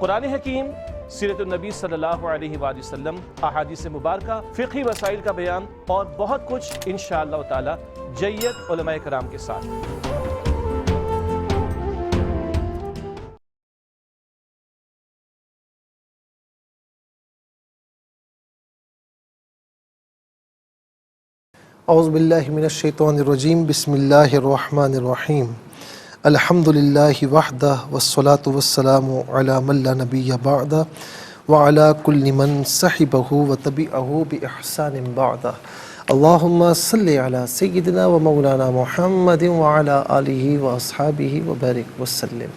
قرآن حکیم، سیرت النبی صلی اللہ علیہ وآلہ وسلم، احادیث مبارکہ، فقہی مسائل کا بیان اور بہت کچھ انشاءاللہ تعالی جید علماء کرام کے ساتھ۔ اعوذ باللہ من الشیطان الرجیم، بسم اللہ الرحمن الرحیم۔ الحمدللہ وحدہ والصلاة والسلام علی من لا نبی بعدہ وعلی کل من صحبہ وتبعہ بإحسان بعدہ۔ اللہم صلی علی سیدنا و مولانا محمد وعلی آلہ واصحابہ وبارک وسلم۔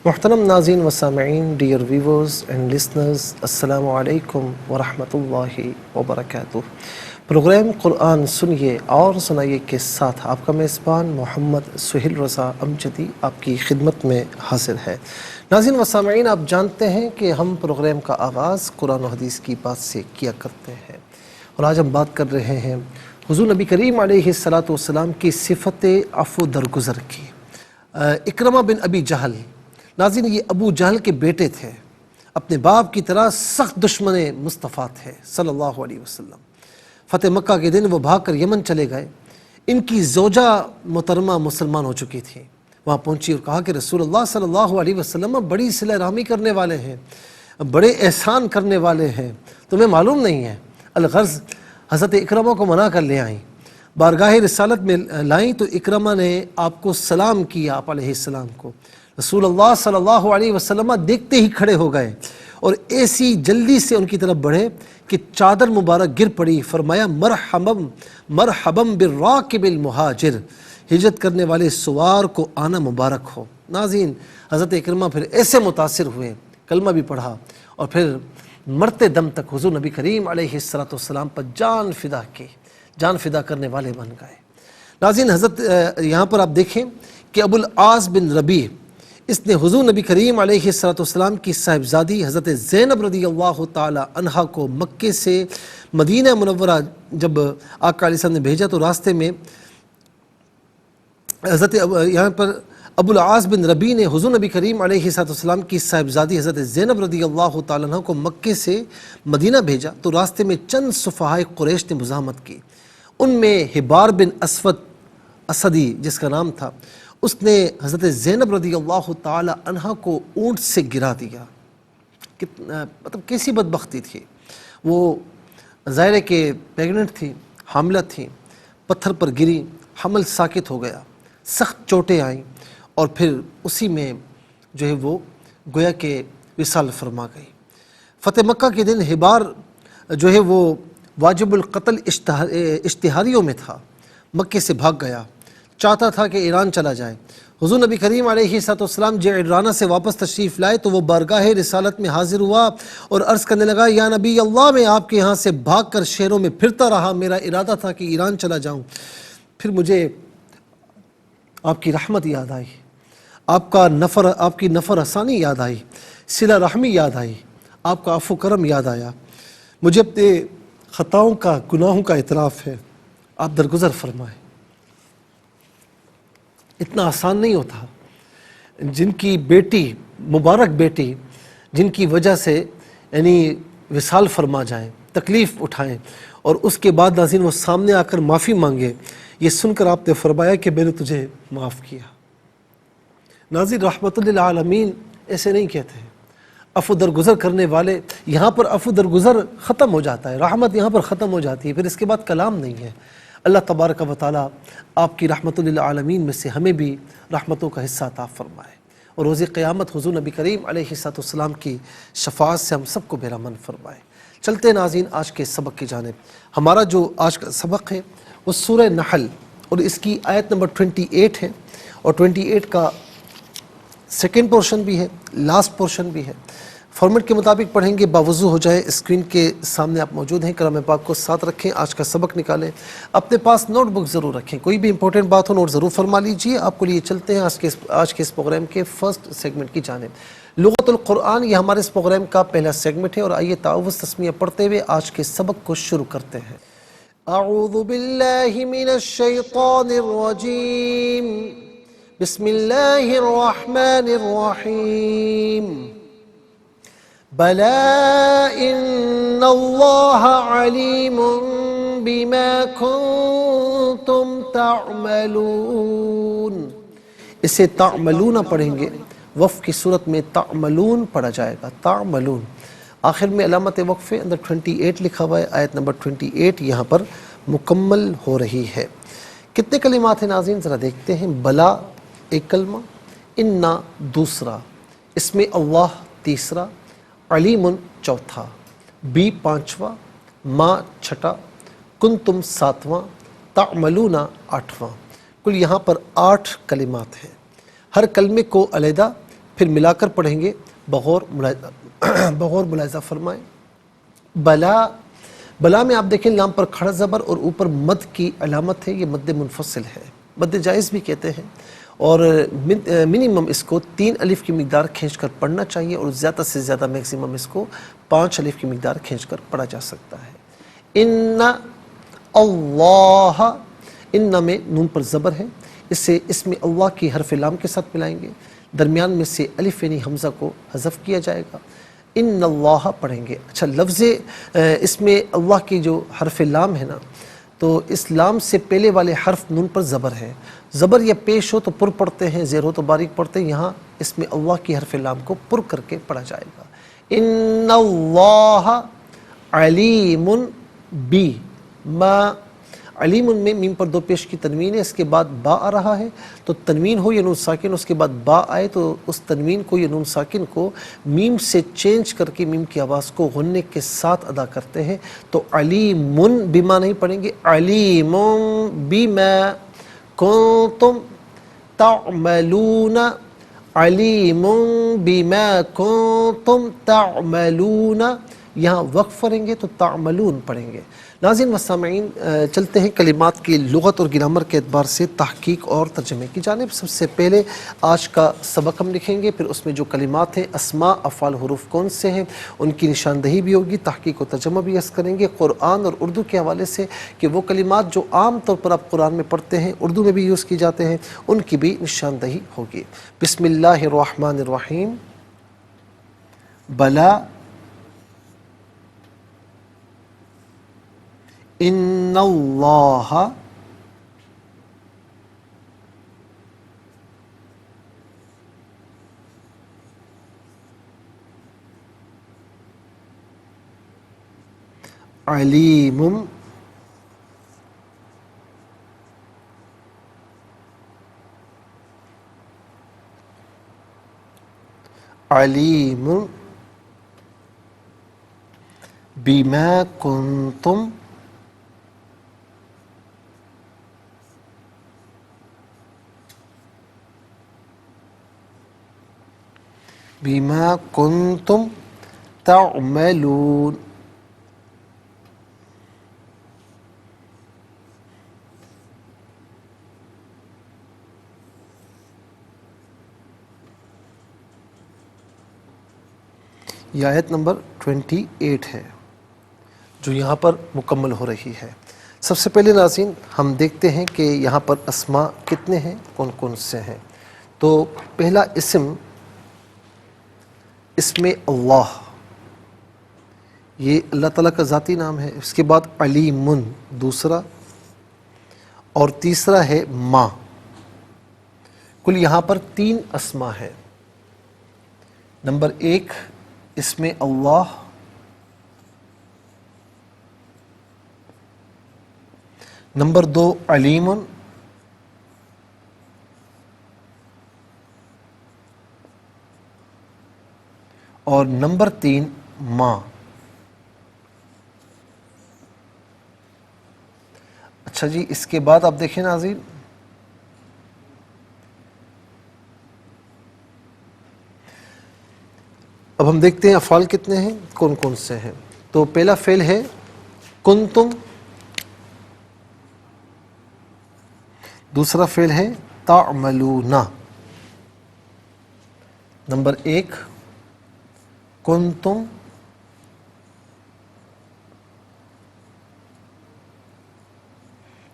محترم ناظرین و سامعین، ڈیئر ویورز اینڈ لسنرز، السلام علیکم ورحمۃ اللہ وبرکاتہ۔ پروگرام قرآن سنیے اور سنائیے کے ساتھ آپ کا میزبان محمد سہیل رضا امجدی آپ کی خدمت میں حاضر ہے۔ ناظرین و سامعین، آپ جانتے ہیں کہ ہم پروگرام کا آغاز قرآن و حدیث کی بات سے کیا کرتے ہیں، اور آج ہم بات کر رہے ہیں حضور نبی کریم علیہ السلام کی صفت عفو درگزر کی۔ اکرمہ بن ابی جہل، ناظرین یہ ابو جہل کے بیٹے تھے، اپنے باپ کی طرح سخت دشمن مصطفیٰ تھے صلی اللہ علیہ وسلم۔ فتح مکہ کے دن وہ بھاگ کر یمن چلے گئے۔ ان کی زوجہ محترمہ مسلمان ہو چکی تھی، وہاں پہنچی اور کہا کہ رسول اللہ صلی اللہ علیہ وسلم بڑی صلہ رحمی کرنے والے ہیں، بڑے احسان کرنے والے ہیں، تمہیں معلوم نہیں ہے۔ الغرض حضرت اکرمہ کو منا کر لے آئیں، بارگاہ رسالت میں لائیں تو اکرمہ نے آپ کو سلام کیا، آپ علیہ السلام کو۔ رسول اللہ صلی اللہ علیہ وسلم دیکھتے ہی کھڑے ہو گئے اور ایسی جلدی سے ان کی طرف بڑھے کہ چادر مبارک گر پڑی۔ فرمایا مرحبم بالراکب المہاجر، ہجرت کرنے والے سوار کو آنا مبارک ہو۔ ناظرین حضرت اکرمہ پھر ایسے متاثر ہوئے، کلمہ بھی پڑھا اور پھر مرتے دم تک حضور نبی کریم علیہ السلام پر جان فدا کی، جان فدا کرنے والے بن گئے۔ ناظرین حضرت یہاں پر آپ دیکھیں کہ ابو العاص بن ربیع، اس نے حضور نبی کریم علیہ السلام کی صاحبزادی حضرت زینب رضی اللہ تعالی عنہا کو مکے سے مدینہ منورہ جب آقا علیہ السلام نے بھیجا تو راستے میں حضرت یہاں پر ابو العاص بن ربیع نے حضور نبی کریم علیہ السلام کی صاحبزادی حضرت زینب رضی اللہ تعالی عنہ کو مکے سے مدینہ بھیجا تو راستے میں چند صفحائے قریش نے مزاحمت کی۔ ان میں حبار بن اسود اسدی جس کا نام تھا، اس نے حضرت زینب رضی اللہ تعالی عنہ کو اونٹ سے گرا دیا۔ مطلب کیسی بدبختی تھی، وہ ظاہر ہے کہ پیگننٹ تھی، حاملہ تھی، پتھر پر گری، حمل ساکت ہو گیا، سخت چوٹیں آئیں اور پھر اسی میں جو ہے وہ گویا کہ وصال فرما گئی۔ فتح مکہ کے دن حبار جو ہے وہ واجب القتل اشتہاریوں میں تھا، مکے سے بھاگ گیا، چاہتا تھا کہ ایران چلا جائے۔ حضور نبی کریم علیہ السلام جعرانہ سے واپس تشریف لائے تو وہ بارگاہ رسالت میں حاضر ہوا اور عرض کرنے لگا، یا نبی اللہ، میں آپ کے یہاں سے بھاگ کر شہروں میں پھرتا رہا، میرا ارادہ تھا کہ ایران چلا جاؤں، پھر مجھے آپ کی رحمت یاد آئی، آپ کی نفر آسانی یاد آئی، صلہ رحمی یاد آئی، آپ کا عفو کرم یاد آیا، مجھے اپنے خطاؤں کا، گناہوں کا اعتراف ہے، آپ درگزر فرمائیں۔ اتنا آسان نہیں ہوتا، جن کی بیٹی، مبارک بیٹی، جن کی وجہ سے یعنی وصال فرما جائیں، تکلیف اٹھائیں اور اس کے بعد ناظرین وہ سامنے آ کر معافی مانگے، یہ سن کر آپ نے فرمایا کہ میں نے تجھے معاف کیا۔ ناظرین رحمت للعالمین ایسے نہیں کہتے ہیں، عفو درگزر کرنے والے، یہاں پر عفو درگزر ختم ہو جاتا ہے، رحمت یہاں پر ختم ہو جاتی ہے، پھر اس کے بعد کلام نہیں ہے۔ اللہ تبارک و تعالیٰ آپ کی رحمت للعالمین میں سے ہمیں بھی رحمتوں کا حصہ عطا فرمائے اور روز قیامت حضور نبی کریم علیہ السلام کی شفاعت سے ہم سب کو بہرامند فرمائے۔ چلتے ہیں ناظرین آج کے سبق کی جانب۔ ہمارا جو آج کا سبق ہے وہ سورہ نحل اور اس کی آیت نمبر 28 ہے، اور 28 کا سیکنڈ پورشن بھی ہے، لاسٹ پورشن بھی ہے۔ فارمیٹ کے مطابق پڑھیں گے، باوضو ہو جائے، اسکرین کے سامنے آپ موجود ہیں، کلام پاک کو ساتھ رکھیں، آج کا سبق نکالیں، اپنے پاس نوٹ بک ضرور رکھیں، کوئی بھی امپورٹنٹ بات ہو نوٹ ضرور فرما لیجیے۔ آپ کو لیے چلتے ہیں آج کے اس پروگرام کے فرسٹ سیگمنٹ کی جانب۔ لغت القرآن یہ ہمارے اس پروگرام کا پہلا سیگمنٹ ہے، اور آئیے تعوذ تسمیہ پڑھتے ہوئے آج کے سبق کو شروع کرتے ہیں۔ اعوذ باللہ من الشیطان الرجیم، بسم اللہ الرحمن الرحیم۔ بلا ان اللہ علیم بما کنتم تعملون. اسے تعملون پڑھیں گے، وقف کی صورت میں تعملون پڑھا جائے گا، تعملون. آخر میں علامت وقف اندر 28 لکھا ہوا ہے، آیت نمبر 28 یہاں پر مکمل ہو رہی ہے. کتنے کلمات ہیں ناظرین ذرا دیکھتے ہیں. بلا ایک کلمہ، انا دوسرا، اس میں اللہ تیسرا، علیم چوتھا، بی پانچواں، ما چھٹا، کنتم ساتواں، تعملون آٹھواں. کل یہاں پر 8 کلمات ہیں. ہر کلمے کو علیحدہ پھر ملا کر پڑھیں گے. بغور ملاحظہ فرمائیں. بلا، بلا میں آپ دیکھیں لام پر کھڑا زبر اور اوپر مد کی علامت ہے، یہ مد منفصل ہے، مد جائز بھی کہتے ہیں. اور منیمم اس کو 3 الف کی مقدار کھینچ کر پڑھنا چاہیے، اور زیادہ سے زیادہ میکسیمم اس کو 5 الف کی مقدار کھینچ کر پڑھا جا سکتا ہے. ان اللہ، ان میں نون پر زبر ہے، اسے اس میں اللہ کی حرف لام کے ساتھ ملائیں گے، درمیان میں سے الف یعنی حمزہ کو حذف کیا جائے گا. ان اللہ پڑھیں گے. اچھا، لفظ اس میں اللہ کی جو حرف لام ہے نا، تو اس لام سے پہلے والے حرف نون پر زبر ہے. زبر یا پیش ہو تو پر پڑھتے ہیں، زیر ہو تو باریک پڑھتے ہیں. یہاں اس میں اللہ کی حرف لام کو پر کر کے پڑھا جائے گا. ان اللہ علیم بی ما، علیم میں میم پر 2 پیش کی تنوین ہے، اس کے بعد با آ رہا ہے، تو تنوین ہو یا نون ساکن، اس کے بعد با آئے تو اس تنوین کو یا نون ساکن کو میم سے چینج کر کے میم کی آواز کو غنے کے ساتھ ادا کرتے ہیں. تو علیم بما نہیں پڑھیں گے، علیم بما کنتم تعملون، علیم بما کنتم تعملون. یہاں وقف پڑھیں گے تو تعملون پڑھیں گے. ناظرین و سامعین، چلتے ہیں کلمات کی لغت اور گرامر کے اعتبار سے تحقیق اور ترجمے کی جانب. سب سے پہلے آج کا سبق ہم لکھیں گے، پھر اس میں جو کلمات ہیں، اسماء افعال حروف کون سے ہیں، ان کی نشاندہی بھی ہوگی، تحقیق و ترجمہ بھی عرض کریں گے قرآن اور اردو کے حوالے سے، کہ وہ کلمات جو عام طور پر آپ قرآن میں پڑھتے ہیں، اردو میں بھی یوز کی جاتے ہیں، ان کی بھی نشاندہی ہوگی. بسم اللہ الرحمن الرحیم. بلا، ان اللہ علیم علیم بما کنتم بما کنتم تعملون. یہ آیت نمبر 28 ہے جو یہاں پر مکمل ہو رہی ہے. سب سے پہلے ناظرین ہم دیکھتے ہیں کہ یہاں پر اسماء کتنے ہیں، کون کون سے ہیں. تو پہلا اسم، اسم اللہ، یہ اللہ تعالیٰ کا ذاتی نام ہے. اس کے بعد علیم دوسرا، اور تیسرا ہے ما. کل یہاں پر 3 اسماء ہیں. نمبر 1 اسم اللہ، نمبر 2 علیم، اور نمبر 3 ما. اچھا جی، اس کے بعد آپ دیکھیں ناظرین، اب ہم دیکھتے ہیں افعال کتنے ہیں، کون کون سے ہیں. تو پہلا فعل ہے کنتم، دوسرا فعل ہے تعملون. نمبر 1 کنتم،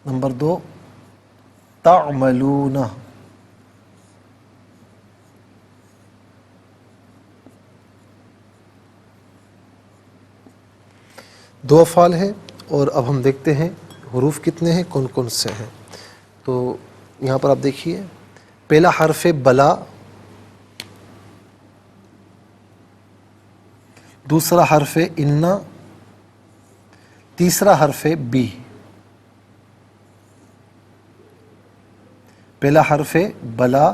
نمبر 2 تعملون. دو افعال ہیں، اور اب ہم دیکھتے ہیں حروف کتنے ہیں، کون کون سے ہیں۔ تو یہاں پر آپ دیکھیے، پہلا حرف بلا، دوسرا حرف انا، تیسرا حرف بی۔ پہلا حرف بلا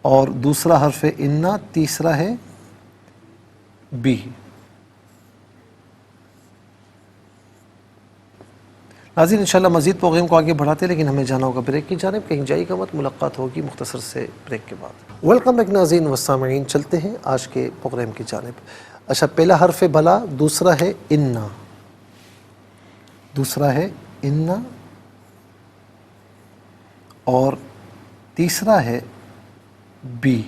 اور دوسرا حرف انا، تیسرا ہے بی۔ ناظرین انشاءاللہ مزید پروگرام کو آگے بڑھاتے ہیں، لیکن ہمیں جانا ہوگا بریک کی جانب، کہیں جائے گا مت، ملاقات ہوگی مختصر سے بریک کے بعد۔ ویلکم بیک ناظرین و سامعین، چلتے ہیں آج کے پروگرام کی جانب۔ اچھا، پہلا حرف بلا، دوسرا ہے انا، دوسرا ہے انا اور تیسرا ہے بی۔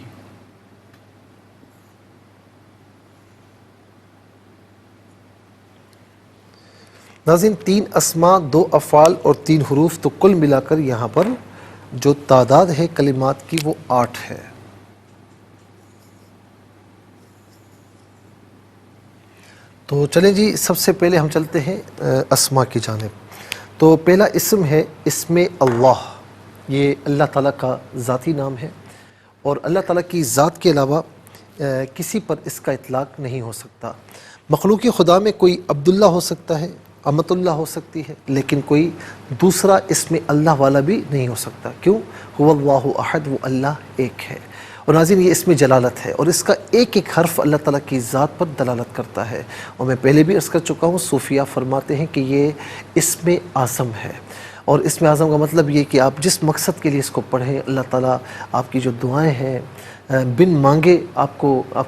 ناظرین تین اسماء، دو افعال اور تین حروف، تو کل ملا کر یہاں پر جو تعداد ہے کلمات کی وہ 8 ہے۔ تو چلیں جی، سب سے پہلے ہم چلتے ہیں اسماء کی جانب۔ تو پہلا اسم ہے اسم اللہ، یہ اللہ تعالیٰ کا ذاتی نام ہے، اور اللہ تعالیٰ کی ذات کے علاوہ کسی پر اس کا اطلاق نہیں ہو سکتا۔ مخلوق خدا میں کوئی عبداللہ ہو سکتا ہے، امت اللہ ہو سکتی ہے، لیکن کوئی دوسرا اسم اللہ والا بھی نہیں ہو سکتا۔ کیوں؟ هو اللہ احد، وہ اللہ ایک ہے۔ اور ناظرین یہ اسم جلالت ہے، اور اس کا ایک ایک حرف اللہ تعالیٰ کی ذات پر دلالت کرتا ہے، اور میں پہلے بھی عرض کر چکا ہوں، صوفیہ فرماتے ہیں کہ یہ اسم اعظم ہے۔ اور اسم اعظم کا مطلب یہ کہ آپ جس مقصد کے لیے اس کو پڑھیں، اللہ تعالیٰ آپ کی جو دعائیں ہیں بن مانگے آپ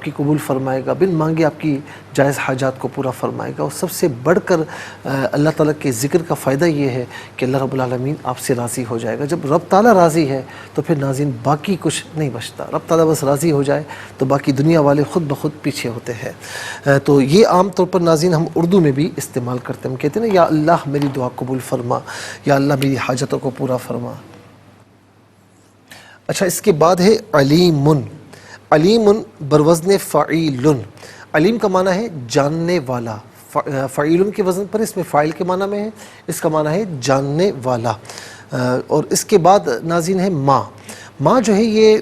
کی قبول فرمائے گا، بن مانگے آپ کی جائز حاجات کو پورا فرمائے گا۔ اور سب سے بڑھ کر اللہ تعالیٰ کے ذکر کا فائدہ یہ ہے کہ اللہ رب العالمین آپ سے راضی ہو جائے گا۔ جب رب تعالیٰ راضی ہے تو پھر ناظرین باقی کچھ نہیں بچتا، رب تعالیٰ بس راضی ہو جائے تو باقی دنیا والے خود بخود پیچھے ہوتے ہیں۔ تو یہ عام طور پر ناظرین ہم اردو میں بھی استعمال کرتے ہیں، ہم کہتے ہیں نا، یا اللہ میری دعا قبول فرما، یا اللہ میری حاجتوں کو پورا فرما۔ اچھا، اس کے بعد ہے علیم۔ علیم بروزن فعیل۔ علیم کا معنی ہے جاننے والا، فعیل کے وزن پر اس میں فاعل کے معنی میں ہے، اس کا معنی ہے جاننے والا۔ اور اس کے بعد ناظرین ہے ما۔ ما جو ہے یہ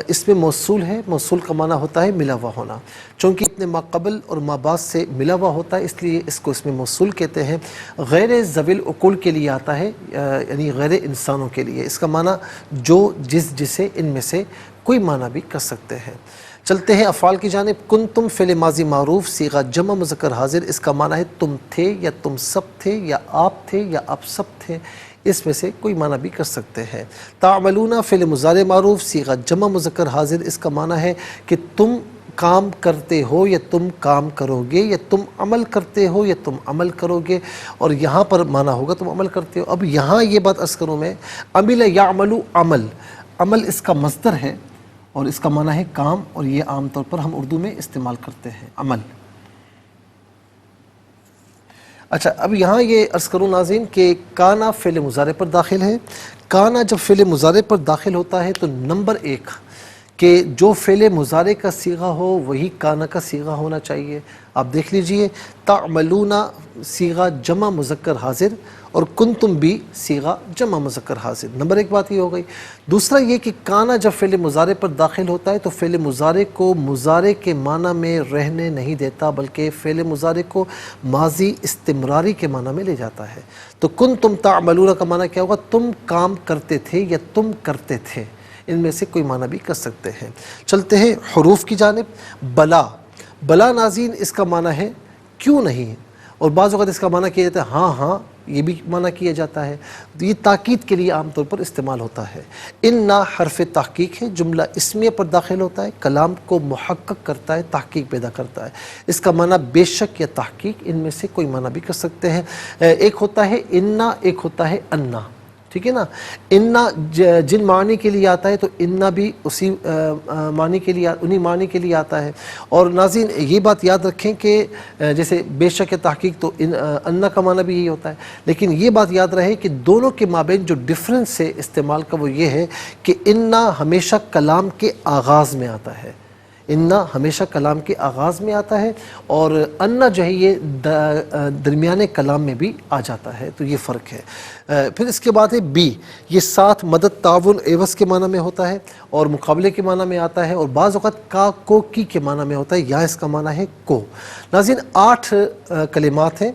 اس میں موصول ہے، موصول کا معنی ہوتا ہے ملا ہوا ہونا، چونکہ اپنے ما قبل اور ما بعد سے ملا ہوا ہوتا ہے، اس لیے اس کو اس میں موصول کہتے ہیں۔ غیر ذوی العقول کے لیے آتا ہے، یعنی غیر انسانوں کے لیے۔ اس کا معنی جو جسے ان میں سے کوئی معنی بھی کر سکتے ہیں۔ چلتے ہیں افعال کی جانب۔ کنتم فعل ماضی معروف، صیغہ جمع مذکر حاضر، اس کا معنی ہے تم تھے، یا تم سب تھے، یا آپ تھے، یا آپ سب تھے، اس میں سے کوئی معنی بھی کر سکتے ہیں۔ تعملون فعل مضارع معروف، صیغہ جمع مذکر حاضر، اس کا معنی ہے کہ تم کام کرتے ہو یا تم کام کرو گے، یا تم عمل کرتے ہو یا تم عمل کرو گے، اور یہاں پر معنی ہوگا تم عمل کرتے ہو۔ اب یہاں یہ بات عرض کروں میں، عمل یعمل، عمل، عمل اس کا مصدر ہے اور اس کا معنی ہے کام، اور یہ عام طور پر ہم اردو میں استعمال کرتے ہیں عمل۔ اچھا، اب یہاں یہ عرض کروں ناظرین کہ کانا فعل مضارع پر داخل ہے۔ کانا جب فعل مضارع پر داخل ہوتا ہے تو نمبر 1 کہ جو فعل مضارع کا صیغہ ہو وہی کانا کا صیغہ ہونا چاہیے۔ آپ دیکھ لیجئے، تعملون صیغہ جمع مذکر حاضر اور کنتم بھی صیغہ جمع مذکر حاضر، نمبر 1 بات یہ ہو گئی۔ دوسرا یہ کہ کانا جب فعل مضارع پر داخل ہوتا ہے تو فعل مضارع کو مضارع کے معنی میں رہنے نہیں دیتا، بلکہ فعل مضارع کو ماضی استمراری کے معنی میں لے جاتا ہے۔ تو کنتم تعملون کا معنی کیا ہوگا؟ تم کام کرتے تھے یا تم کرتے تھے، ان میں سے کوئی معنی بھی کر سکتے ہیں۔ چلتے ہیں حروف کی جانب۔ بلا، بلا ناظرین اس کا معنی ہے کیوں نہیں، اور بعض اوقات اس کا معنی کیا جاتا ہے ہاں ہاں، یہ بھی معنی کیا جاتا ہے۔ یہ تاکید کے لیے عام طور پر استعمال ہوتا ہے۔ انا حرف تحقیق ہے، جملہ اسمیہ پر داخل ہوتا ہے، کلام کو محقق کرتا ہے، تحقیق پیدا کرتا ہے۔ اس کا معنی بے شک یا تحقیق، ان میں سے کوئی معنی بھی کر سکتے ہیں۔ ایک ہوتا ہے انا، ایک ہوتا ہے انا، ٹھیک ہے نا۔ انا جن معنی کے لیے آتا ہے تو انا بھی اسی معنی کے لیے، انہی معنی کے لیے آتا ہے۔ اور ناظرین یہ بات یاد رکھیں کہ جیسے بے شک تحقیق تو انا کا معنی بھی یہی ہوتا ہے، لیکن یہ بات یاد رہے کہ دونوں کے مابین جو ڈفرنس ہے استعمال کا وہ یہ ہے کہ انا ہمیشہ کلام کے آغاز میں آتا ہے، انا ہمیشہ کلام کے آغاز میں آتا ہے اور انا جو ہے یہ درمیانے کلام میں بھی آ جاتا ہے، تو یہ فرق ہے۔ پھر اس کے بعد ہے بی، یہ ساتھ مدد تعاون عوض کے معنی میں ہوتا ہے اور مقابلے کے معنی میں آتا ہے، اور بعض اوقات کا کو کی کے معنی میں ہوتا ہے، یا اس کا معنی ہے کو۔ ناظرین 8 کلمات ہیں،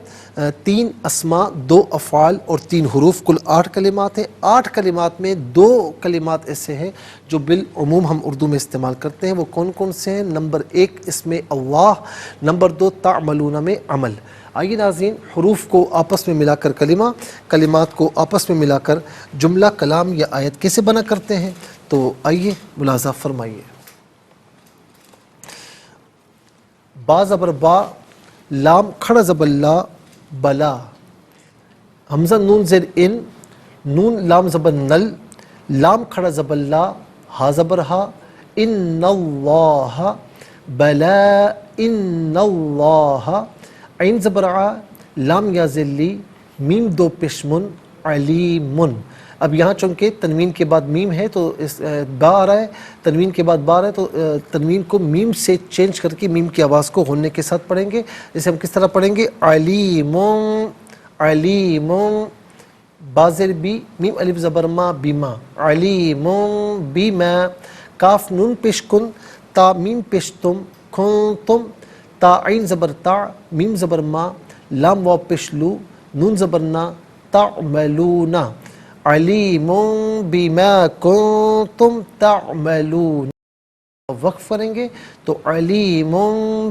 3 اسماء، 2 افعال اور 3 حروف، کل 8 کلمات ہیں۔ 8 کلمات میں 2 کلمات ایسے ہیں جو بالعموم ہم اردو میں استعمال کرتے ہیں، وہ کون کون سے ہیں؟ نمبر 1 اس میں اللہ، نمبر 2 تعملون میں عمل۔ آئیے ناظرین حروف کو آپس میں ملا کر کلمہ، کلمات کو آپس میں ملا کر جملہ، کلام یا آیت کیسے بنا کرتے ہیں، تو آئیے ملاحظہ فرمائیے۔ با زبر با، لام کھڑا زبر لا، بلا، حمزہ نون زیر ان، نون لام زبر نل، لام کھڑا زبر لا، ہا زبر ہا، ان اللہ، بلا ان اللہ، عین زبر ع، لام یا ذلی، میم 2 پشمن، علیمن۔ اب یہاں چونکہ تنوین کے بعد میم ہے تو اس با آ رہا ہے، تنوین کے بعد با آ رہا ہے، تو تنوین کو میم سے چینج کر کے میم کی آواز کو غنّے کے ساتھ پڑھیں گے۔ جیسے ہم کس طرح پڑھیں گے؟ علیمن، علیمن، با زیر بی، میم الف زبر ما، بیما، علیمن بیما، کاف نون پیش کن، تا میم پیش تم، کنتم، تا عین زبر تا، میم زبر ما، لام واو پیش لو، نون زبر نا، تعملون، علیم بما کنتم تعملون۔ وقف کریں گے تو علیم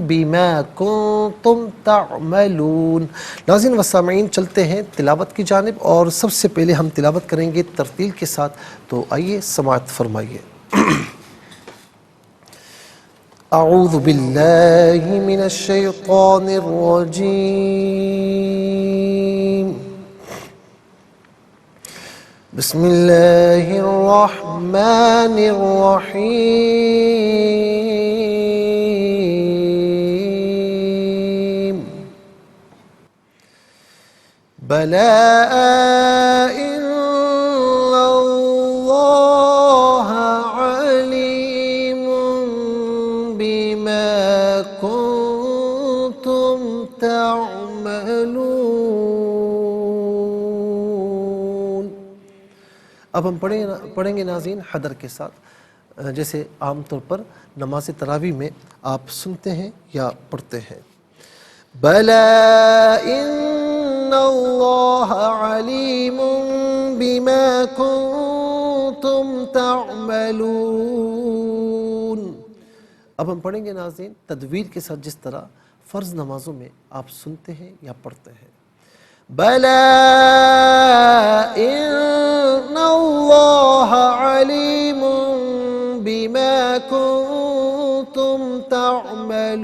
بما کنتم تعملون۔ ناظرین و سامعین چلتے ہیں تلاوت کی جانب، اور سب سے پہلے ہم تلاوت کریں گے ترتیل کے ساتھ، تو آئیے سماعت فرمائیے۔ اعوذ باللہ من الشیطان الرجیم، بسم اللہ الرحمن الرحیم، بلا ان اللہ علیم بما کنتم تعملون۔ اب ہم پڑھیں گے ناظرین حدر کے ساتھ، جیسے عام طور پر نماز تراویح میں آپ سنتے ہیں یا پڑھتے ہیں۔ بلا ان اللہ علیم بما کنتم تعملون۔ اب ہم پڑھیں گے ناظرین تدویر کے ساتھ، جس طرح فرض نمازوں میں آپ سنتے ہیں یا پڑھتے ہیں۔ بلا ان اللہ علیم بما کنتم تعملون۔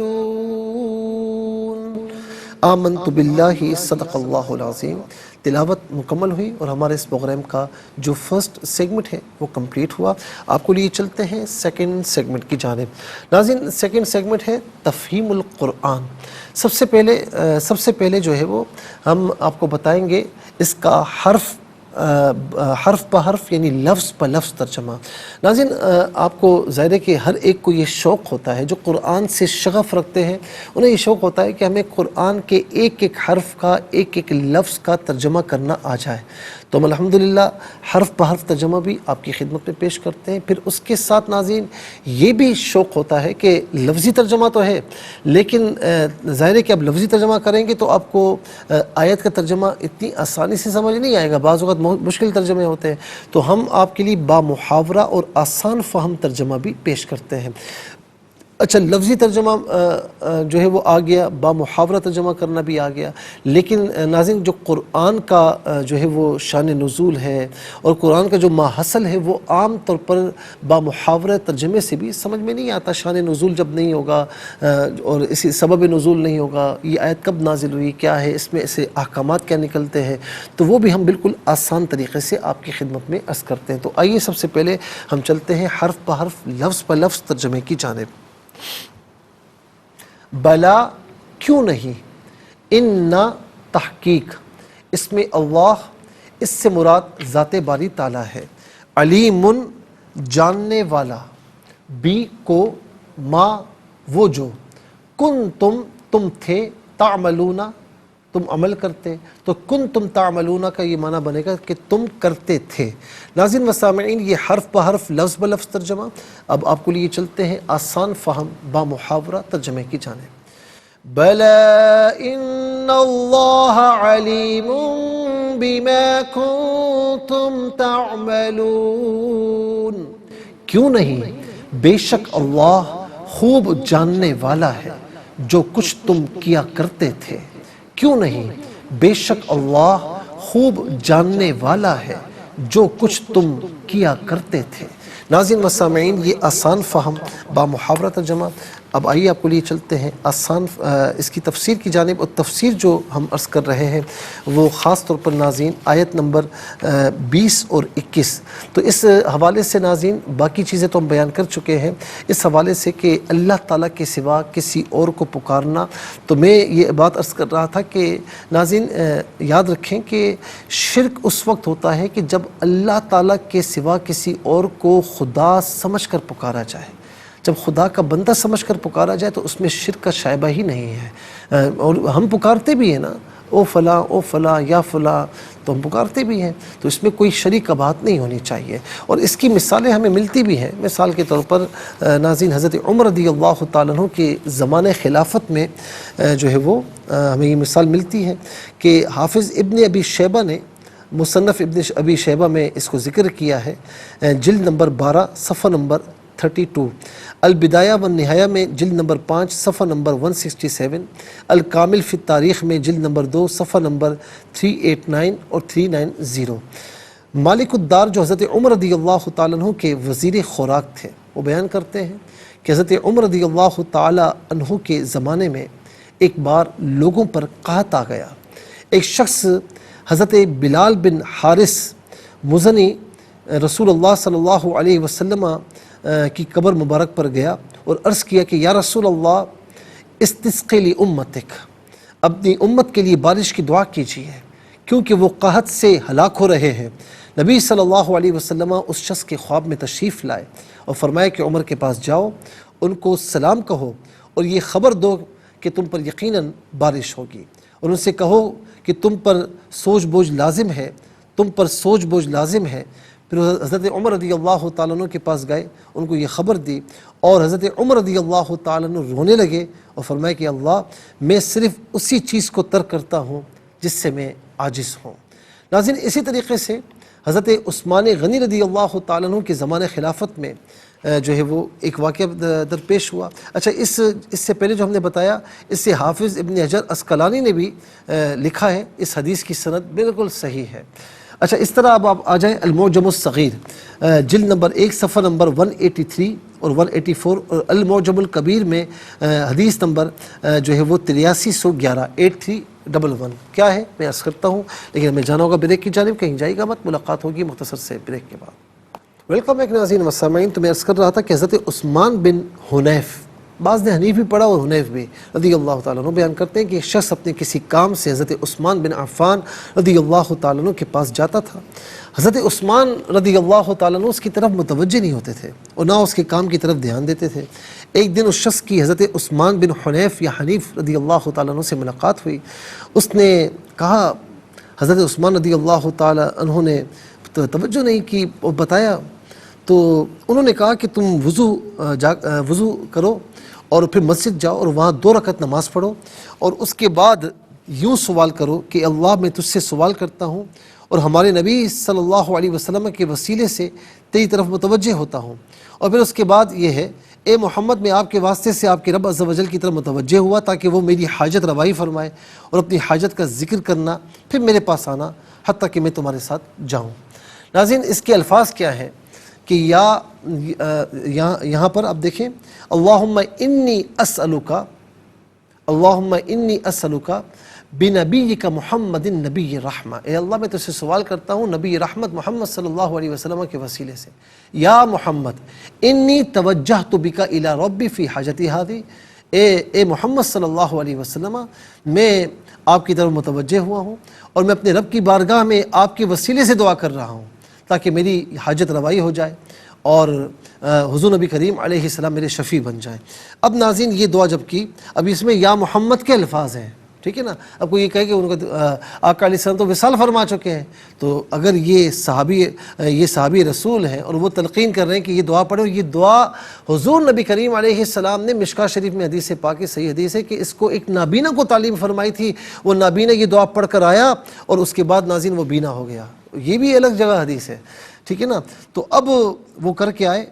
آمنت باللہ، صدق اللہ العظیم۔ تلاوت مکمل ہوئی اور ہمارے اس پروگرام کا جو فرسٹ سیگمنٹ ہے وہ کمپلیٹ ہوا۔ آپ کو لیے چلتے ہیں سیکنڈ سیگمنٹ کی جانب۔ ناظرین سیکنڈ سیگمنٹ ہے تفہیم القرآن۔ سب سے پہلے جو ہے وہ ہم آپ کو بتائیں گے اس کا حرف پہ حرف یعنی لفظ پہ لفظ ترجمہ۔ ناظرین آپ کو ظاہر ہے کہ ہر ایک کو یہ شوق ہوتا ہے، جو قرآن سے شغف رکھتے ہیں انہیں یہ شوق ہوتا ہے کہ ہمیں قرآن کے ایک ایک حرف کا، ایک ایک لفظ کا ترجمہ کرنا آ جائے۔ تو ہم الحمدللہ حرف پہ حرف ترجمہ بھی آپ کی خدمت میں پیش کرتے ہیں۔ پھر اس کے ساتھ ناظرین یہ بھی شوق ہوتا ہے کہ لفظی ترجمہ تو ہے، لیکن ظاہر ہے کہ اب لفظی ترجمہ کریں گے تو آپ کو آیت کا ترجمہ اتنی آسانی سے سمجھ نہیں آئے گا، بعض اوقات مشکل ترجمے ہوتے ہیں، تو ہم آپ کے لیے با محاورہ اور آسان فہم ترجمہ بھی پیش کرتے ہیں۔ اچھا لفظی ترجمہ جو ہے وہ آ گیا، با محاورہ ترجمہ کرنا بھی آ گیا، لیکن ناظرین جو قرآن کا جو ہے وہ شان نزول ہے اور قرآن کا جو ماحصل ہے وہ عام طور پر با محاورہ ترجمے سے بھی سمجھ میں نہیں آتا۔ شان نزول جب نہیں ہوگا اور اسی سبب نزول نہیں ہوگا، یہ آیت کب نازل ہوئی، کیا ہے اس میں، سے احکامات کیا نکلتے ہیں، تو وہ بھی ہم بالکل آسان طریقے سے آپ کی خدمت میں عرض کرتے ہیں۔ تو آئیے سب سے پہلے ہم چلتے ہیں حرف پہ حرف، لفظ پہ لفظ ترجمے کی جانب۔ بلا کیوں نہیں، ان تحقیق، اس میں اللہ، اس سے مراد ذات باری تعالیٰ ہے۔ علیم جاننے والا، بی کو ما وہ جو تم تھے تعملون تم عمل کرتے، تو کنتم تعملون کا یہ معنی بنے گا کہ تم کرتے تھے۔ ناظرین و سامعین، یہ حرف بحرف لفظ بلفظ ترجمہ۔ اب آپ کو لیے چلتے ہیں آسان فہم با محاورہ ترجمے کی جانب۔ بلا ان اللہ علیم بما کنتم تعملون، کیوں نہیں، بے شک اللہ خوب جاننے والا ہے جو کچھ تم کیا کرتے تھے۔ کیوں نہیں، بے شک اللہ خوب جاننے والا ہے جو کچھ تم کیا کرتے تھے۔ ناظرین و سامعین، یہ آسان فہم با محاورہ ترجمہ۔ اب آئیے آپ کو لیے چلتے ہیں آسان اس کی تفسیر کی جانب، اور تفسیر جو ہم عرض کر رہے ہیں وہ خاص طور پر ناظرین آیت نمبر 20 اور 21۔ تو اس حوالے سے ناظرین باقی چیزیں تو ہم بیان کر چکے ہیں، اس حوالے سے کہ اللہ تعالیٰ کے سوا کسی اور کو پکارنا، تو میں یہ بات عرض کر رہا تھا کہ ناظرین یاد رکھیں کہ شرک اس وقت ہوتا ہے کہ جب اللہ تعالیٰ کے سوا کسی اور کو خدا سمجھ کر پکارا جائے۔ جب خدا کا بندہ سمجھ کر پکارا جائے تو اس میں شرک کا شائبہ ہی نہیں ہے۔ اور ہم پکارتے بھی ہیں نا، او فلاں او فلاں یا فلاں، تو ہم پکارتے بھی ہیں، تو اس میں کوئی شریک کا بات نہیں ہونی چاہیے۔ اور اس کی مثالیں ہمیں ملتی بھی ہیں۔ مثال کے طور پر ناظرین حضرت عمر رضی اللہ تعالیٰ عنہ کے زمانہ خلافت میں جو ہے وہ ہمیں یہ مثال ملتی ہے کہ حافظ ابن ابی شیبہ نے مصنف ابن ابی شیبہ میں اس کو ذکر کیا ہے، جلد نمبر 12 صفحہ نمبر 32، البدایہ والنہایہ میں جلد نمبر 5 صفحہ نمبر 167، الکامل فی التاریخ میں جلد نمبر 2 صفحہ نمبر 389 اور 390۔ مالک الدار جو حضرت عمر رضی اللہ تعالیٰ عنہ کے وزیر خوراک تھے، وہ بیان کرتے ہیں کہ حضرت عمر رضی اللہ تعالیٰ عنہ کے زمانے میں ایک بار لوگوں پر قحط آ گیا۔ ایک شخص حضرت بلال بن حارث مزنی رسول اللہ صلی اللہ علیہ وسلم کی قبر مبارک پر گیا اور عرض کیا کہ یا رسول اللہ استسقی لی امتک، اپنی امت کے لیے بارش کی دعا کیجیے کیونکہ وہ قحط سے ہلاک ہو رہے ہیں۔ نبی صلی اللہ علیہ وسلم اس شخص کے خواب میں تشریف لائے اور فرمایا کہ عمر کے پاس جاؤ، ان کو سلام کہو اور یہ خبر دو کہ تم پر یقیناً بارش ہوگی، اور ان سے کہو کہ تم پر سوچ بوجھ لازم ہے، تم پر سوچ بوجھ لازم ہے۔ پھر حضرت عمر رضی اللہ تعالیٰ عنہ کے پاس گئے، ان کو یہ خبر دی، اور حضرت عمر رضی اللہ تعالیٰ عنہ رونے لگے اور فرمایا کہ اللہ، میں صرف اسی چیز کو ترک کرتا ہوں جس سے میں عاجز ہوں۔ ناظرین اسی طریقے سے حضرت عثمان غنی رضی اللہ تعالیٰ عنہ کے زمانہ خلافت میں جو ہے وہ ایک واقعہ درپیش ہوا۔ اچھا، اس سے پہلے جو ہم نے بتایا، اس سے حافظ ابن حجر عسقلانی نے بھی لکھا ہے، اس حدیث کی سند بالکل صحیح ہے۔ اچھا، اس طرح اب آپ آ جائیں المعجم الصغیر جلد نمبر 1 صفحہ نمبر 183 اور 184، اور المعجم الکبیر میں حدیث نمبر جو ہے وہ 8311 8311 کیا ہے میں عرض کرتا ہوں، لیکن ہمیں جانا ہوگا بریک کی جانب، کہیں جائے گا مت، ملاقات ہوگی مختصر سے بریک کے بعد۔ ویلکم ایک ناظرین و سامعین، تو میں عرض کر رہا تھا کہ حضرت عثمان بن حنیف، بعض نے حنیف بھی پڑھا اور حنیف بھی، رضی اللہ تعالیٰ عنہ بیان کرتے ہیں کہ ایک شخص اپنے کسی کام سے حضرت عثمان بن عفان رضی اللہ تعالیٰ عنہ کے پاس جاتا تھا۔ حضرت عثمان رضی اللہ تعالیٰ عنہ اس کی طرف متوجہ نہیں ہوتے تھے اور نہ اس کے کام کی طرف دھیان دیتے تھے۔ ایک دن اس شخص کی حضرت عثمان بن حنیف یا حنیف رضی اللہ تعالیٰ عنہ سے ملاقات ہوئی۔ اس نے کہا، حضرت عثمان رضی اللہ تعالیٰ عنہ نے توجہ نہیں کی اور بتایا، تو انہوں نے کہا کہ تم وضو کرو اور پھر مسجد جاؤ اور وہاں 2 رکعت نماز پڑھو، اور اس کے بعد یوں سوال کرو کہ اللہ، میں تجھ سے سوال کرتا ہوں اور ہمارے نبی صلی اللہ علیہ وسلم کے وسیلے سے تیری طرف متوجہ ہوتا ہوں، اور پھر اس کے بعد یہ ہے، اے محمد، میں آپ کے واسطے سے آپ کے رب عز و جل کی طرف متوجہ ہوا تاکہ وہ میری حاجت روائی فرمائے، اور اپنی حاجت کا ذکر کرنا، پھر میرے پاس آنا حتیٰ کہ میں تمہارے ساتھ جاؤں۔ ناظرین اس کے الفاظ کیا ہیں کہ یہاں پر آپ دیکھیں، اللہم انی اسألک بنبیک محمد نبی رحمہ، اے اللہ میں تجھ سے سوال کرتا ہوں نبی رحمت محمد صلی اللہ علیہ وسلم کے وسیلے سے، یا محمد انی توجہت بک الی ربی فی حاجتی ہذی، اے محمد صلی اللہ علیہ وسلم، میں آپ کی طرف متوجہ ہوا ہوں اور میں اپنے رب کی بارگاہ میں آپ کے وسیلے سے دعا کر رہا ہوں تاکہ میری حاجت روائی ہو جائے، اور حضور نبی کریم علیہ السلام میرے شفیع بن جائیں۔ اب ناظرین یہ دعا جب کی، اب اس میں یا محمد کے الفاظ ہیں، ٹھیک ہے نا۔ اب کوئی یہ کہے کہ ان کو آقا علیہ السلام تو وصال فرما چکے ہیں، تو اگر یہ صحابی رسول ہیں اور وہ تلقین کر رہے ہیں کہ یہ دعا پڑھو، یہ دعا حضور نبی کریم علیہ السلام نے مشکاہ شریف میں حدیث پاک صحیح حدیث ہے کہ اس کو ایک نابینا کو تعلیم فرمائی تھی، وہ نابینا یہ دعا پڑھ کر آیا اور اس کے بعد ناظرین وہ بینا ہو گیا، یہ بھی الگ جگہ حدیث ہے، ٹھیک ہے نا۔ تو اب وہ کر کے آئے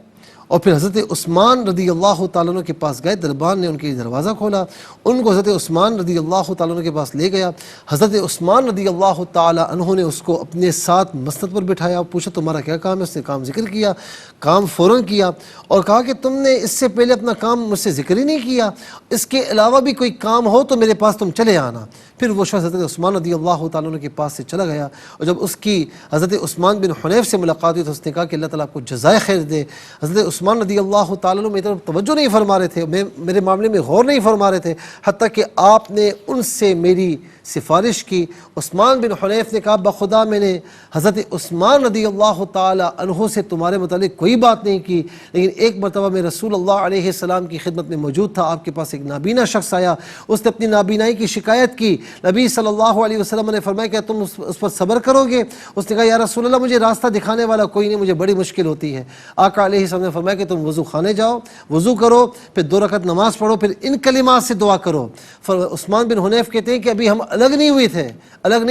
اور پھر حضرت عثمان رضی اللہ تعالیٰ عنہ کے پاس گئے، دربان نے ان کے دروازہ کھولا، ان کو حضرت عثمان رضی اللہ تعالیٰ عنہ کے پاس لے گیا۔ حضرت عثمان رضی اللہ تعالیٰ عنہ نے اس کو اپنے ساتھ مسند پر بٹھایا اور پوچھا تمہارا کیا کام ہے؟ اس نے کام ذکر کیا، کام فوراً کیا اور کہا کہ تم نے اس سے پہلے اپنا کام مجھ سے ذکر ہی نہیں کیا، اس کے علاوہ بھی کوئی کام ہو تو میرے پاس تم چلے آنا۔ پھر وہ شخص حضرت عثمان رضی اللہ تعالیٰ عنہ کے پاس سے چلا گیا، اور جب اس کی حضرت عثمان بن حنیف سے ملاقات ہوئی تو اس نے کہا کہ اللہ تعالیٰ آپ کو جزائے خیر دے۔ حضرت عثمان رضی اللہ تعالیٰ عنہ میری طرف توجہ نہیں فرما رہے تھے، میرے معاملے میں غور نہیں فرما رہے تھے، حتیٰ کہ آپ نے ان سے میری سفارش کی۔ عثمان بن حنیف نے کہا بخدا میں نے حضرت عثمان رضی اللہ تعالیٰ عنہ سے تمہارے متعلق کوئی بات نہیں کی، لیکن ایک مرتبہ میں رسول اللہ علیہ السلام کی خدمت میں موجود تھا، آپ کے پاس ایک نابینا شخص آیا، اس نے اپنی نابینائی کی شکایت کی، نبی صلی اللہ علیہ وسلم نے فرمایا کہ تم اس پر صبر کرو گے؟ اس نے کہا یا رسول اللہ مجھے راستہ دکھانے والا کوئی نہیں، مجھے بڑی مشکل ہوتی ہے۔ آقا علیہ السلام نے فرمایا کہ تم وضو خانے جاؤ، وضو کرو، پھر 2 رکعت نماز پڑھو، پھر ان کلمات سے دعا کرو۔ عثمان بن حنیف کہتے ہیں کہ ابھی ہم الگ نہیں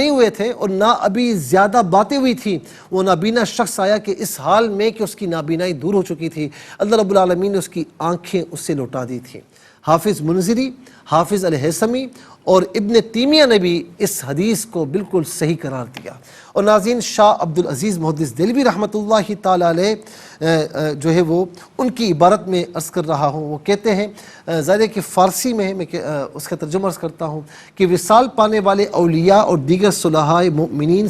ہوئے تھے اور نہ ابھی زیادہ باتیں ہوئی تھیں، وہ نابینا شخص آیا کہ اس حال میں کہ اس کی نابینائی دور ہو چکی تھی، اللہ رب العالمین نے اس کی آنکھیں اس سے لوٹا دی تھیں۔ حافظ منذری، حافظ الہیثمی اور ابن تیمیہ نے بھی اس حدیث کو بالکل صحیح قرار دیا۔ اور ناظرین شاہ عبدالعزیز محدث دہلوی رحمۃ اللہ تعالیٰ علیہ جو ہے وہ ان کی عبارت میں عرض کر رہا ہوں، وہ کہتے ہیں ظاہر ہے کہ فارسی میں میں اس کا ترجمہ عرض کرتا ہوں کہ وصال پانے والے اولیاء اور دیگر صلحاء مؤمنین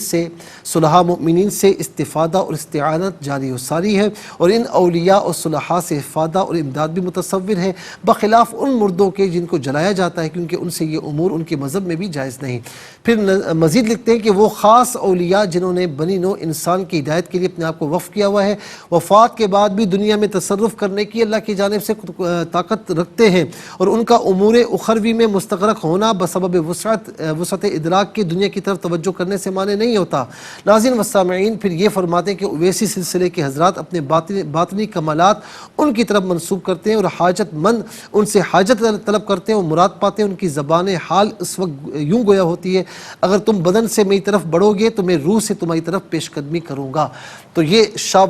سے استفادہ اور استعانت جاری و ساری ہے، اور ان اولیاء اور صلحاء سے افادہ اور امداد بھی متصور ہے، بخلاف ان مردوں کے جن کو جلایا جاتا ہے، کیونکہ ان سے یہ امور ان کے مذہب میں بھی جائز نہیں۔ پھر مزید لکھتے ہیں کہ وہ خاص اولیاء جنہوں نے بنی نوع انسان کی ہدایت کے لیے اپنے آپ کو وقف کیا ہوا ہے، وفات کے بعد بھی دنیا میں تصرف کرنے کی اللہ کی جانب سے طاقت رکھتے ہیں، اور ان کا امور اخروی میں مستغرق ہونا بسبب وسعت ادراک کے دنیا کی طرف توجہ کرنے سے معنی نہیں ہوتا۔ ناظرین و سامعین، پھر یہ فرماتے ہیں کہ اویسی سلسلے کے حضرات اپنے باطنی کمالات ان کی طرف منسوب کرتے ہیں اور حاجت مند ان سے حاجت طلب کرتے ہیں اور مراد پاتے ہیں۔ ان کی زبان حال اس وقت یوں گویا ہوتی ہے اگر تم بدن سے میری طرف بڑھو گے تو میں روح سے تمہاری طرف پیش قدمی کروں گا۔ تو یہ شاہ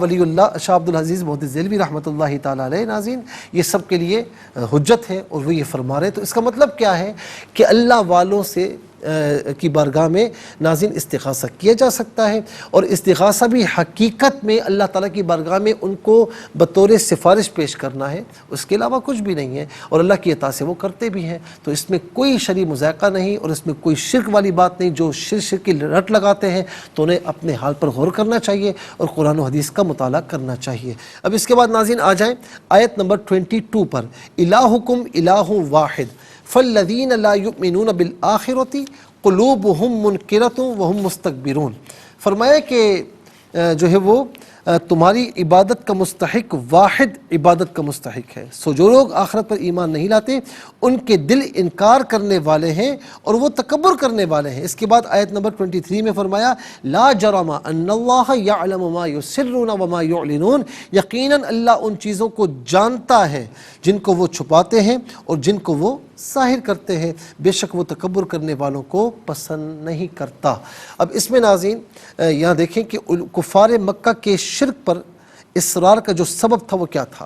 عبدالعزیز محدث دہلوی رحمۃ اللہ تعالیٰ علیہ ناظرین یہ سب کے لیے حجت ہے، اور وہ یہ فرما رہے ہیں۔ تو اس کا مطلب کیا ہے کہ اللہ والوں سے کی بارگاہ میں ناظرین استغاثہ کیا جا سکتا ہے، اور استغاثہ بھی حقیقت میں اللہ تعالیٰ کی بارگاہ میں ان کو بطور سفارش پیش کرنا ہے، اس کے علاوہ کچھ بھی نہیں ہے، اور اللہ کی عطا سے وہ کرتے بھی ہیں۔ تو اس میں کوئی شرعی مذائقہ نہیں اور اس میں کوئی شرک والی بات نہیں۔ جو شرک کی رٹ لگاتے ہیں تو انہیں اپنے حال پر غور کرنا چاہیے اور قرآن و حدیث کا مطالعہ کرنا چاہیے۔ اب اس کے بعد ناظرین آ جائیں آیت نمبر 22 پر، الہکم الہ واحد فالذین لا یؤمنون بالآخرۃ قلوبہم منکرۃ وہم مستکبرون۔ فرمایا کہ جو ہے وہ تمہاری عبادت کا مستحق واحد عبادت کا مستحق ہے، سو جو لوگ آخرت پر ایمان نہیں لاتے ان کے دل انکار کرنے والے ہیں اور وہ تکبر کرنے والے ہیں۔ اس کے بعد آیت نمبر 23 میں فرمایا لا جرم ان اللہ یعلم ما یسرون وما یعلنون، یقیناً اللہ ان چیزوں کو جانتا ہے جن کو وہ چھپاتے ہیں اور جن کو وہ ظاہر کرتے ہیں، بے شک وہ تکبر کرنے والوں کو پسند نہیں کرتا۔ اب اس میں ناظرین یہاں دیکھیں کہ کفار مکہ کے شرک پر اصرار کا جو سبب تھا وہ کیا تھا۔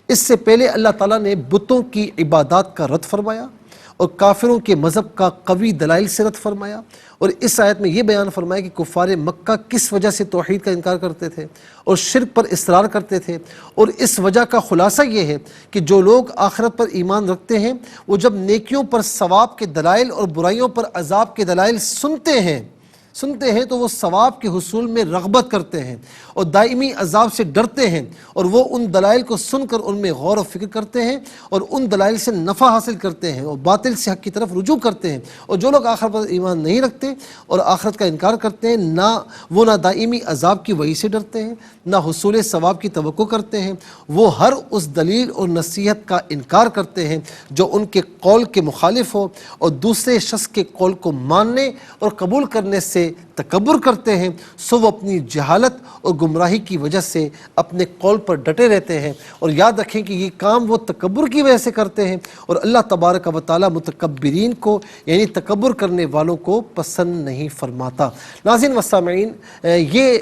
اس سے پہلے اللہ تعالیٰ نے بتوں کی عبادات کا رد فرمایا اور کافروں کے مذہب کا قوی دلائل سے رد فرمایا، اور اس آیت میں یہ بیان فرمایا کہ کفار مکہ کس وجہ سے توحید کا انکار کرتے تھے اور شرک پر اصرار کرتے تھے، اور اس وجہ کا خلاصہ یہ ہے کہ جو لوگ آخرت پر ایمان رکھتے ہیں وہ جب نیکیوں پر ثواب کے دلائل اور برائیوں پر عذاب کے دلائل سنتے ہیں سنتے ہیں تو وہ ثواب کے حصول میں رغبت کرتے ہیں اور دائمی عذاب سے ڈرتے ہیں، اور وہ ان دلائل کو سن کر ان میں غور و فکر کرتے ہیں اور ان دلائل سے نفع حاصل کرتے ہیں اور باطل سے حق کی طرف رجوع کرتے ہیں۔ اور جو لوگ آخرت پر ایمان نہیں رکھتے اور آخرت کا انکار کرتے ہیں، نہ دائمی عذاب کی وحی سے ڈرتے ہیں، نہ حصول ثواب کی توقع کرتے ہیں، وہ ہر اس دلیل اور نصیحت کا انکار کرتے ہیں جو ان کے قول کے مخالف ہو، اور دوسرے شخص کے قول کو ماننے اور قبول کرنے سے تکبر کرتے ہیں، سو وہ اپنی جہالت اور گمراہی کی وجہ سے اپنے قول پر ڈٹے رہتے ہیں۔ اور یاد رکھیں کہ یہ کام وہ تکبر کی وجہ سے کرتے ہیں، اور اللہ تبارک و تعالی متکبرین کو یعنی تکبر کرنے والوں کو پسند نہیں فرماتا۔ ناظرین و سامعین، یہ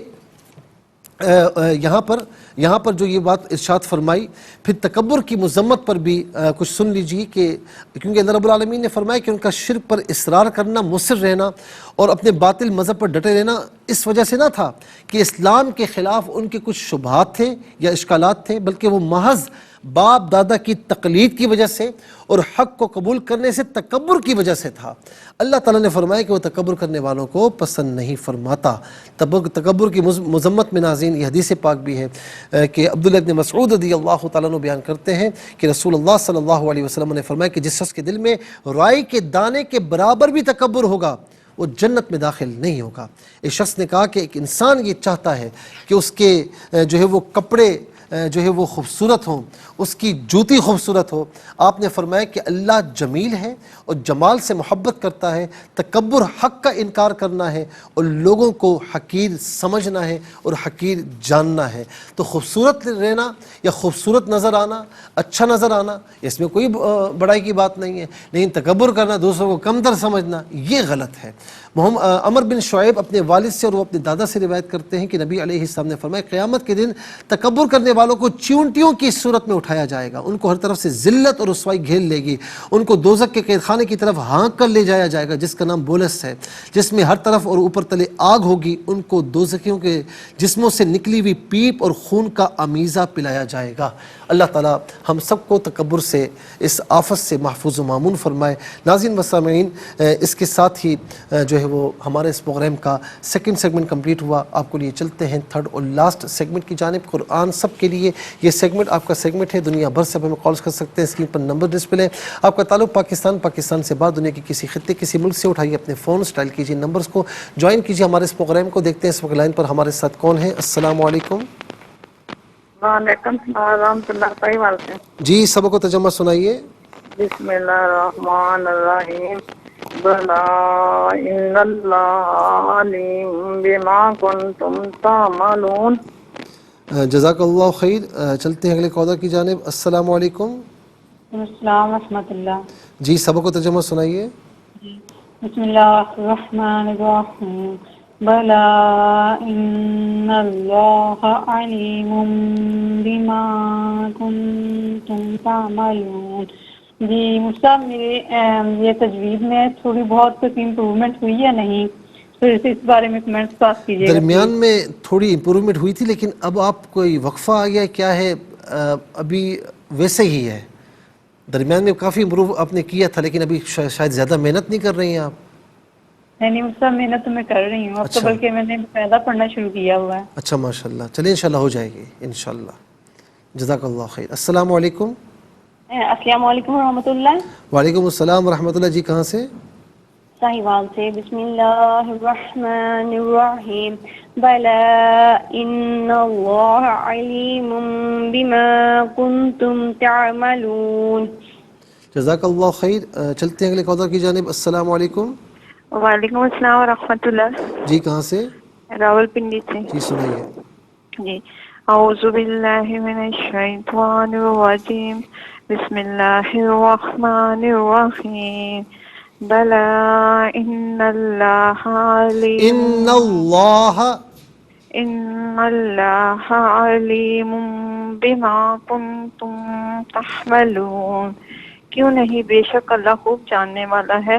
یہاں پر جو یہ بات ارشاد فرمائی، پھر تکبر کی مذمت پر بھی کچھ سن لیجیے، کہ کیونکہ اللہ رب العالمین نے فرمایا کہ ان کا شرک پر اصرار کرنا، مصر رہنا اور اپنے باطل مذہب پر ڈٹے رہنا اس وجہ سے نہ تھا کہ اسلام کے خلاف ان کے کچھ شبہات تھے یا اشکالات تھے، بلکہ وہ محض باپ دادا کی تقلید کی وجہ سے اور حق کو قبول کرنے سے تکبر کی وجہ سے تھا۔ اللہ تعالیٰ نے فرمایا کہ وہ تکبر کرنے والوں کو پسند نہیں فرماتا۔ تکبر کی مذمت میں ناظرین یہ حدیث پاک بھی ہے کہ عبداللہ ابن مسعود رضی اللہ تعالیٰ عنہ بیان کرتے ہیں کہ رسول اللہ صلی اللہ علیہ وسلم نے فرمایا کہ جس شخص کے دل میں رائی کے دانے کے برابر بھی تکبر ہوگا وہ جنت میں داخل نہیں ہوگا۔ ایک شخص نے کہا کہ ایک انسان یہ چاہتا ہے کہ اس کے جو ہے وہ کپڑے جو ہے وہ خوبصورت ہوں، اس کی جوتی خوبصورت ہو۔ آپ نے فرمایا کہ اللہ جمیل ہے اور جمال سے محبت کرتا ہے، تکبر حق کا انکار کرنا ہے اور لوگوں کو حقیر سمجھنا ہے اور حقیر جاننا ہے۔ تو خوبصورت رہنا یا خوبصورت نظر آنا، اچھا نظر آنا، اس میں کوئی بڑائی کی بات نہیں ہے، لیکن تکبر کرنا، دوسروں کو کمتر سمجھنا، یہ غلط ہے۔ عمر بن شعیب اپنے والد سے اور وہ اپنے دادا سے روایت کرتے ہیں کہ نبی علیہ السلام نے فرمایا قیامت کے دن تکبر کرنے والوں کو چیونٹیوں کی صورت میں اٹھایا جائے گا، ان کو ہر طرف سے ذلت اور رسوائی گھیر لے گی، ان کو دوزخ کے قید خانے کی طرف ہانک کر لے جایا جائے گا جس کا نام بولس ہے، جس میں ہر طرف اور اوپر تلے آگ ہوگی، ان کو دوزخیوں کے جسموں سے نکلی ہوئی پیپ اور خون کا امیزہ پلایا جائے گا۔ اللہ تعالی ہم سب کو تکبر سے، اس آفت سے محفوظ و مامون فرمائے۔ ناظرین و سامعین، اس کے ساتھ ہی جو ہے وہ ہمارے اس پروگرام کا سیکنڈ سیگمنٹ کمپلیٹ ہوا۔ آپ کو لیے چلتے ہیں تھرڈ اور لاسٹ سیگمنٹ کی جانب، قرآن سب کے لیے۔ یہ سیگمنٹ آپ کا سیگمنٹ ہے، دنیا بھر سے ہمیں کالز کر سکتے ہیں، اسکرین پر نمبر ڈسپلے۔ آپ کا تعلق پاکستان سے بعد دنیا کی کسی خطے کسی ملک سے، اٹھائیے اپنے فون، سٹائل کیجیے نمبرز کو، جوائن کیجیے ہمارے اس پروگرام کو۔ دیکھتے ہیں اس وقت لائن پر ہمارے ساتھ کون ہے۔ السلام علیکم۔ وعلیکم السلام ورحمۃ اللہ وبرکاتہ۔ جی سب کو ترجمہ سنائیے۔ بسم اللہ الرحمن الرحیم۔ بلا ان اللہ علیم بما کنتم تعملون۔ جزاک اللہ خیر۔ چلتے ہیں اگلے کالر کی جانب۔ السلام علیکم۔ السلام ورحمۃ اللہ۔ جی سب کو ترجمہ سنائیے۔ بسم اللہ الرحمن الرحیم۔ بلا ان اللہ علیم بما کنتم تعملون۔ جی مصطفیٰ، میرے یہ تجوید میں تھوڑی بہت کچھ امپروومنٹ ہوئی یا نہیں؟ پھر سے اس بارے میں کمنٹس پاس کیجیے گا۔ درمیان میں تھوڑی امپروومنٹ ہوئی تھی، لیکن اب آپ کوئی وقفہ آ گیا کیا ہے؟ ابھی ویسے ہی ہے، درمیان میں کافی امپروو آپ نے کیا تھا، لیکن ابھی شاید زیادہ محنت نہیں کر رہی ہیں آپ۔ نہیں مصطفیٰ، محنت تو میں کر رہی ہوں، اب تو اچھا، بلکہ میں نے پیدا پڑھنا شروع کیا ہوا ہے۔ اچھا ماشاءاللہ، چلیں انشاءاللہ ہو جائے گی انشاءاللہ۔ جزاک اللہ خیر۔ السلام علیکم۔ السلام علیکم ورحمۃ اللہ۔ وعلیکم السلام ورحمۃ اللہ۔ جی کہاں سے؟ صاحبان سے۔ بسم اللہ الرحمن الرحیم۔ بلا ان اللہ علیم بما کنتم تعملون۔ جزاک اللہ خیر۔ چلتے ہیں اگلے کالر کی جانب۔ السلام علیکم۔ وعلیکم السلام ورحمۃ اللہ۔ جی کہاں سے؟ راول پنڈی سے۔ جی سنائیے۔ جی اعوذ باللہ من الشیطان الرجیم۔ بسم اللہ الرحمن الرحیم۔ بلا ان اللہ علیم ان اللہ علیم بما کنتم تحملون۔ کیوں نہیں، بے شک اللہ خوب جاننے والا ہے